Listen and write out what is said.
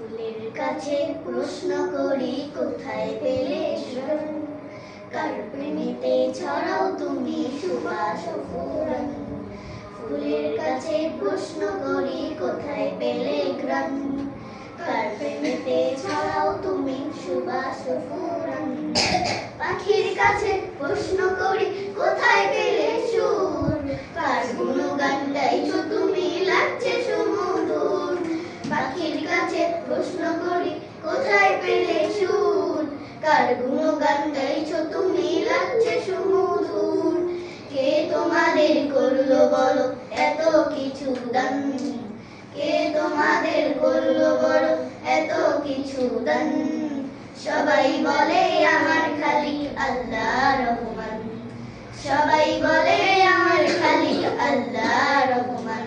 ফুলের কাছে প্রশ্ন করি কোথায় পেলে সুরন, কার প্রেমেতে ছড়াও তুমি সুবাস ও ফুরন। ফুলের কাছে প্রশ্ন করি কোথায় পেলে গ্রাম, কার প্রেমেতে ছড়াও তুমি সুবাস ও ফুরন। পাখির কাছে প্রশ্ন করি কোথায় পেলে সুর, কার গুণগান গাইছো তুমি লাগছে সুমধুর। পাখির কাছে প্রশ্ন করি কোথায় পেলে সুর, কার গুণগান গাইছো তুমি লাগছে সুমধুর। কে তোমাদের করলো বলো এত কিছু দান, কে তোমাদের করলো বলো এত কিছু দান। সবাই বলে আমার খালিক আল্লাহ রহমান, সবাই বলে আমার খালিক আল্লাহ রহমান।